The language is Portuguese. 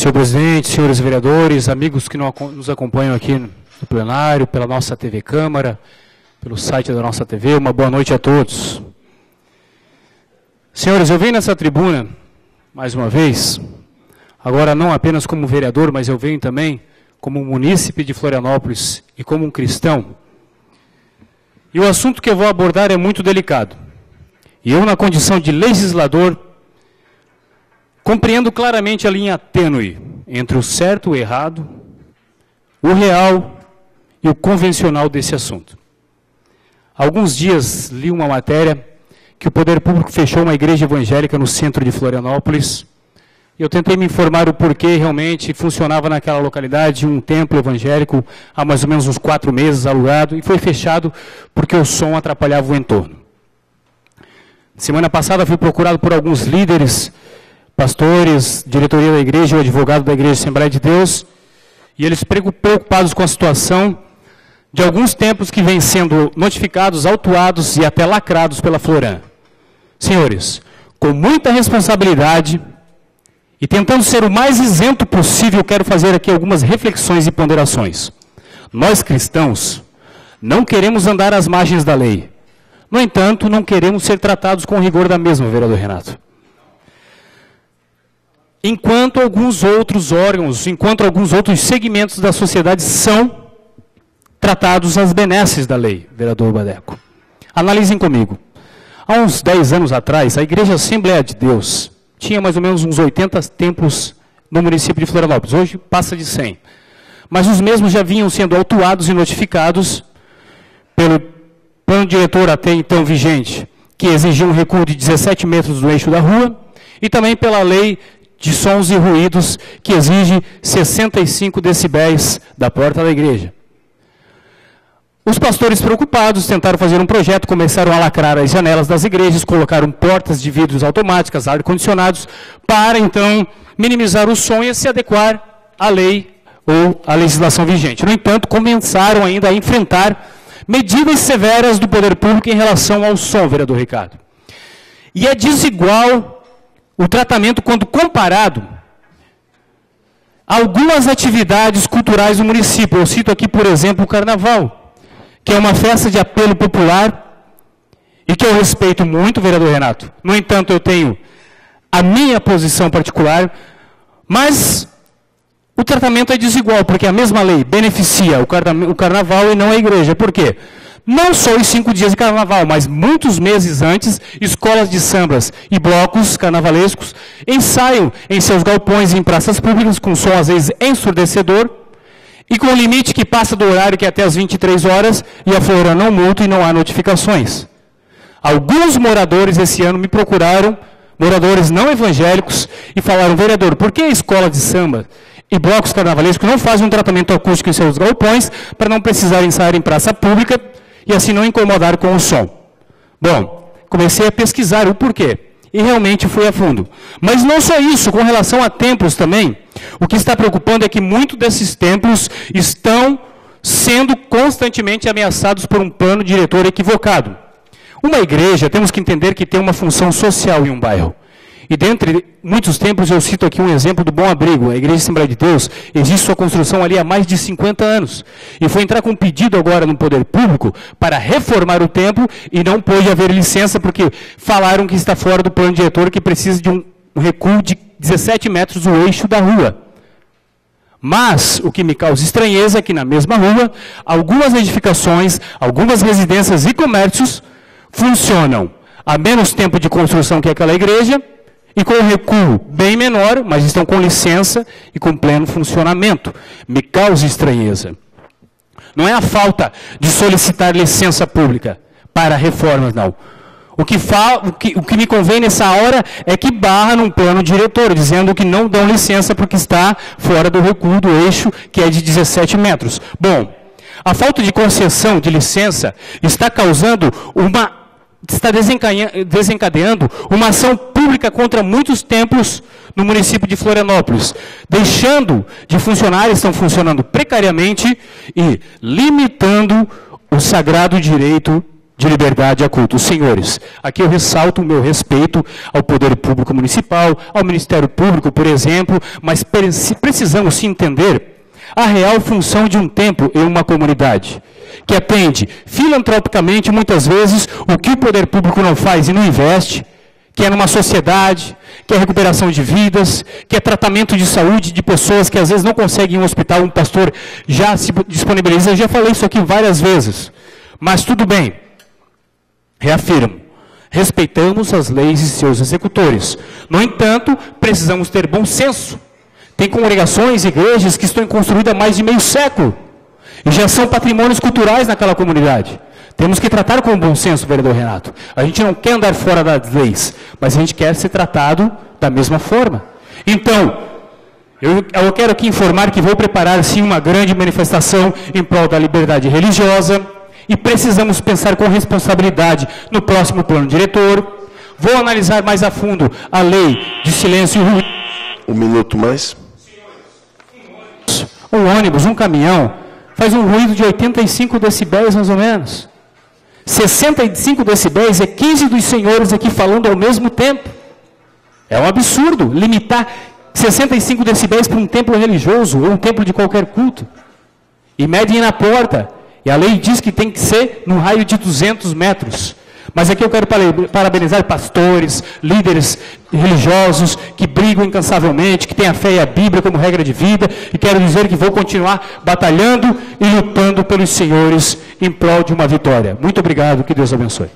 Senhor presidente, senhores vereadores, amigos que nos acompanham aqui no plenário, pela nossa TV Câmara, pelo site da nossa TV, uma boa noite a todos. Senhores, eu venho nessa tribuna, mais uma vez, agora não apenas como vereador, mas eu venho também como munícipe de Florianópolis e como um cristão. E o assunto que eu vou abordar é muito delicado. E eu, na condição de legislador, compreendo claramente a linha tênue entre o certo e o errado, o real e o convencional desse assunto. Há alguns dias li uma matéria que o poder público fechou uma igreja evangélica no centro de Florianópolis. Eu tentei me informar o porquê realmente funcionava naquela localidade um templo evangélico há mais ou menos uns 4 meses alugado e foi fechado porque o som atrapalhava o entorno. Semana passada fui procurado por alguns líderes, pastores, diretoria da igreja, o advogado da Igreja Assembleia de Deus, e eles preocupados com a situação de alguns templos que vêm sendo notificados, autuados e até lacrados pela Floran. Senhores, com muita responsabilidade e tentando ser o mais isento possível, quero fazer aqui algumas reflexões e ponderações. Nós cristãos não queremos andar às margens da lei. No entanto, não queremos ser tratados com rigor da mesma, vereador Renato. Enquanto alguns outros órgãos, enquanto alguns outros segmentos da sociedade são tratados às benesses da lei, vereador Badeco. Analisem comigo. Há uns 10 anos atrás, a Igreja Assembleia de Deus tinha mais ou menos uns 80 templos no município de Florianópolis. Hoje passa de 100. Mas os mesmos já vinham sendo autuados e notificados pelo plano diretor até então vigente, que exigia um recuo de 17 metros do eixo da rua, e também pela lei de sons e ruídos, que exige 65 decibéis da porta da igreja. Os pastores preocupados tentaram fazer um projeto, começaram a lacrar as janelas das igrejas, colocaram portas de vidros automáticas, ar-condicionados, para então minimizar o som e se adequar à lei ou à legislação vigente. No entanto, começaram ainda a enfrentar medidas severas do poder público em relação ao som, vereador Ricardo. E é desigual o tratamento quando comparado a algumas atividades culturais do município. Eu cito aqui, por exemplo, o Carnaval, que é uma festa de apelo popular e que eu respeito muito, vereador Renato. No entanto, eu tenho a minha posição particular, mas o tratamento é desigual, porque a mesma lei beneficia o Carnaval e não a igreja. Por quê? Não só os 5 dias de Carnaval, mas muitos meses antes, escolas de sambas e blocos carnavalescos ensaiam em seus galpões e em praças públicas, com som às vezes ensurdecedor, e com o limite que passa do horário, que é até as 23 horas, e a Floran não multa e não há notificações. Alguns moradores esse ano me procuraram, moradores não evangélicos, e falaram: vereador, por que a escola de samba e blocos carnavalescos não fazem um tratamento acústico em seus galpões para não precisar ensaiar em praça pública e assim não incomodar com o som? Bom, comecei a pesquisar o porquê e realmente fui a fundo. Mas não só isso, com relação a templos também, o que está preocupando é que muitos desses templos estão sendo constantemente ameaçados por um plano diretor equivocado. Uma igreja, temos que entender que tem uma função social em um bairro. E dentre muitos templos, eu cito aqui um exemplo do Bom Abrigo. A Igreja Assembleia de Deus, existe sua construção ali há mais de 50 anos. E foi entrar com um pedido agora no poder público para reformar o templo e não pôde haver licença porque falaram que está fora do plano diretor, que precisa de um recuo de 17 metros do eixo da rua. Mas o que me causa estranheza é que na mesma rua, algumas edificações, algumas residências e comércios funcionam a menos tempo de construção que aquela igreja, e com um recuo bem menor, mas estão com licença e com pleno funcionamento. Me causa estranheza. Não é a falta de solicitar licença pública para reformas, não. O que me convém nessa hora é que barra num plano diretor, dizendo que não dão licença porque está fora do recuo do eixo, que é de 17 metros. Bom, a falta de concessão de licença está desencadeando uma ação pública contra muitos templos no município de Florianópolis, deixando de funcionar, estão funcionando precariamente e limitando o sagrado direito de liberdade a culto. Senhores, aqui eu ressalto o meu respeito ao poder público municipal, ao Ministério Público, por exemplo, mas precisamos sim entender a real função de um templo em uma comunidade, que atende filantropicamente, muitas vezes, o que o poder público não faz e não investe, que é numa sociedade, que é recuperação de vidas, que é tratamento de saúde de pessoas que às vezes não conseguem ir em um hospital, um pastor já se disponibiliza. Eu já falei isso aqui várias vezes, mas tudo bem. Reafirmo, respeitamos as leis e seus executores. No entanto, precisamos ter bom senso. Tem congregações, igrejas que estão construídas há mais de meio século e já são patrimônios culturais naquela comunidade. Temos que tratar com bom senso, vereador Renato. A gente não quer andar fora das leis, mas a gente quer ser tratado da mesma forma. Então, eu quero aqui informar que vou preparar, sim, uma grande manifestação em prol da liberdade religiosa e precisamos pensar com responsabilidade no próximo plano diretor. Vou analisar mais a fundo a lei de silêncio e ruído. Um minuto mais. Um ônibus, um caminhão, faz um ruído de 85 decibéis, mais ou menos. 65 decibéis é 15 dos senhores aqui falando ao mesmo tempo. É um absurdo limitar 65 decibéis para um templo religioso ou um templo de qualquer culto. E medem na porta. E a lei diz que tem que ser no raio de 200 metros. Mas aqui eu quero parabenizar pastores, líderes religiosos que brigam incansavelmente, que têm a fé e a Bíblia como regra de vida, e quero dizer que vou continuar batalhando e lutando pelos senhores em prol de uma vitória. Muito obrigado, que Deus abençoe.